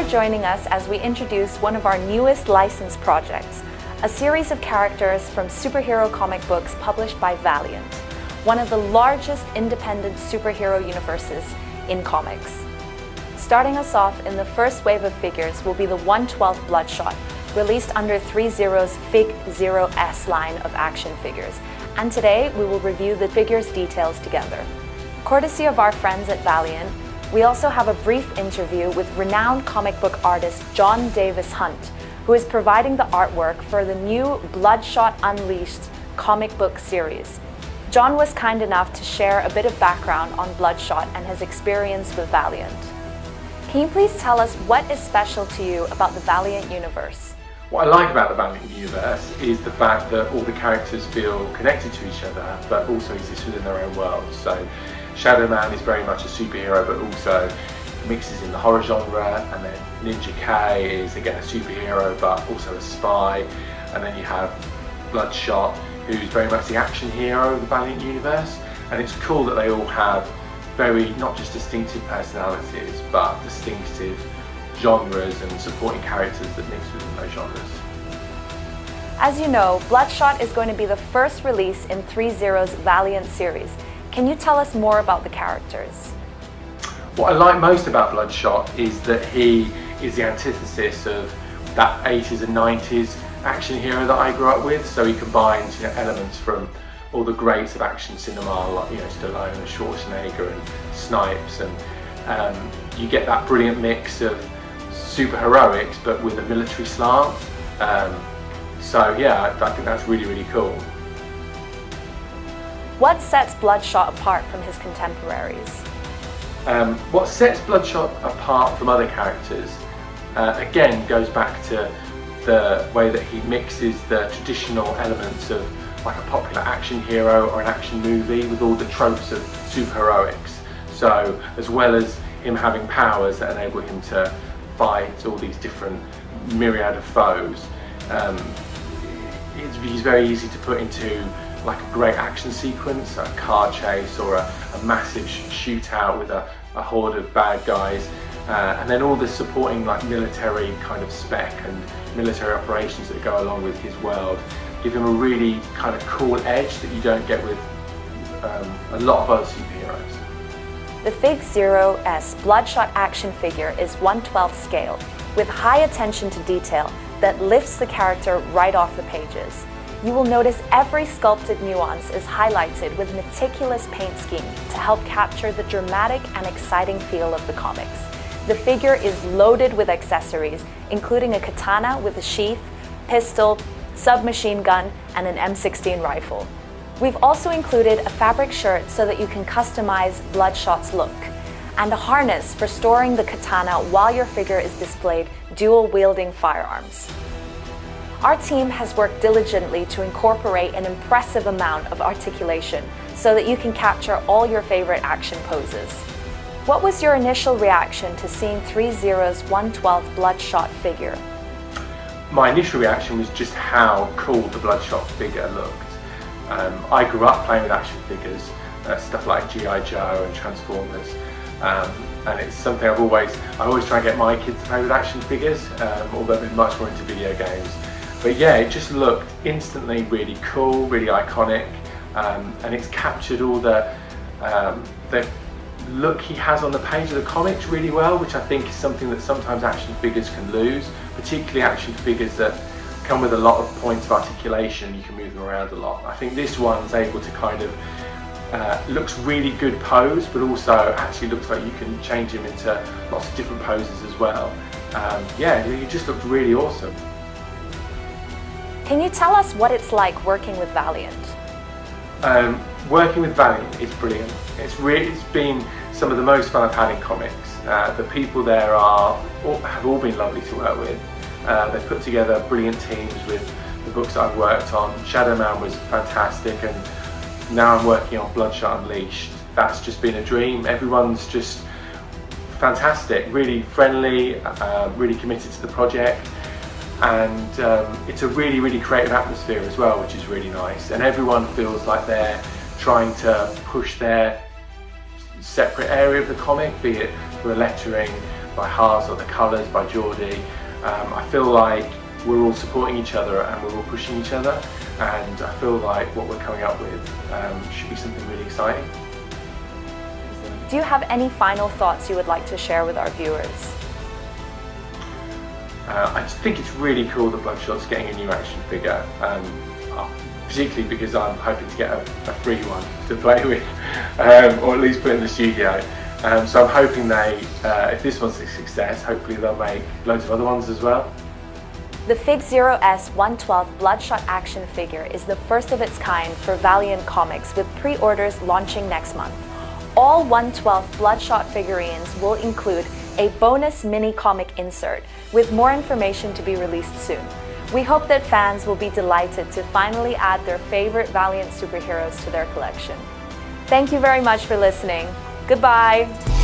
joining us as we introduce one of our newest licensed projects, a series of characters from superhero comic books published by Valiant, one of the largest independent superhero universes in comics. Starting us off in the first wave of figures will be the 1/12 Bloodshot, released under threezero's threezero line of action figures. And today we will review the figures' details together. Courtesy of our friends at Valiant, we also have a brief interview with renowned comic book artist Jon Davis-Hunt, who is providing the artwork for the new Bloodshot Unleased comic book series. Jon was kind enough to share a bit of background on Bloodshot and his experience with Valiant. Can you please tell us what is special to you about the Valiant Universe? What I like about the Valiant Universe is the fact that all the characters feel connected to each other, but also exist within their own world. So Shadow Man is very much a superhero, but also mixes in the horror genre, and then Ninja K is again a superhero, but also a spy, and then you have Bloodshot, who's very much the action hero of the Valiant Universe. And it's cool that they all have very, not just distinctive personalities, but distinctive genres and supporting characters that mix within those genres. As you know, Bloodshot is going to be the first release in threezero's Valiant series. Can you tell us more about the characters? What I like most about Bloodshot is that he is the antithesis of that 80s and 90s action hero that I grew up with. So he combines, elements from all the greats of action cinema, like Stallone and Schwarzenegger and Snipes, and you get that brilliant mix of super heroics but with a military slant. So yeah, I think that's really, really cool. What sets Bloodshot apart from his contemporaries? What sets Bloodshot apart from other characters, again, goes back to the way that he mixes the traditional elements of like a popular action hero or an action movie with all the tropes of superheroics. So as well as him having powers that enable him to fight all these different myriad of foes, he's very easy to put into like a great action sequence, a car chase, or a massive shootout with a horde of bad guys, and then all the supporting like military kind of spec and military operations that go along with his world give him a really kind of cool edge that you don't get with a lot of other superheroes. The threezero Bloodshot action figure is 1/12 scale, with high attention to detail that lifts the character right off the pages. You will notice every sculpted nuance is highlighted with meticulous paint scheme to help capture the dramatic and exciting feel of the comics. The figure is loaded with accessories, including a katana with a sheath, pistol, submachine gun, and an M16 rifle. We've also included a fabric shirt so that you can customize Bloodshot's look, and a harness for storing the katana while your figure is displayed dual-wielding firearms. Our team has worked diligently to incorporate an impressive amount of articulation so that you can capture all your favorite action poses. What was your initial reaction to seeing threezero's 1/12 Bloodshot figure? My initial reaction was just how cool the Bloodshot figure looked. I grew up playing with action figures, stuff like G.I. Joe and Transformers, and it's something I always try and get my kids to play with action figures, although they're much more into video games. But yeah, it just looked instantly really cool, really iconic, and it's captured all the look he has on the page of the comics really well, which I think is something that sometimes action figures can lose, particularly action figures that come with a lot of points of articulation. You can move them around a lot. I think this one's able to kind of looks really good pose, but also actually looks like you can change him into lots of different poses as well. Yeah, he just looked really awesome. Can you tell us what it's like working with Valiant? Working with Valiant is brilliant. It's been some of the most fun I've had in comics. The people there have all been lovely to work with. They've put together brilliant teams with the books that I've worked on. Shadow Man was fantastic, and now I'm working on Bloodshot Unleashed. That's just been a dream. Everyone's just fantastic, really friendly, really committed to the project. And it's a really, really creative atmosphere as well, which is really nice. And everyone feels like they're trying to push their separate area of the comic, be it for the lettering, by Haas or the colours by Geordie. I feel like we're all supporting each other and we're all pushing each other, and I feel like what we're coming up with should be something really exciting. Do you have any final thoughts you would like to share with our viewers? I just think it's really cool that Bloodshot's getting a new action figure, particularly because I'm hoping to get a free one to play with, or at least put in the studio. So I'm hoping if this one's a success, hopefully they'll make loads of other ones as well. The threezero S112 Bloodshot action figure is the first of its kind for Valiant Comics, with pre-orders launching next month. All 112 Bloodshot figurines will include a bonus mini comic insert, with more information to be released soon. We hope that fans will be delighted to finally add their favorite Valiant superheroes to their collection. Thank you very much for listening. Goodbye!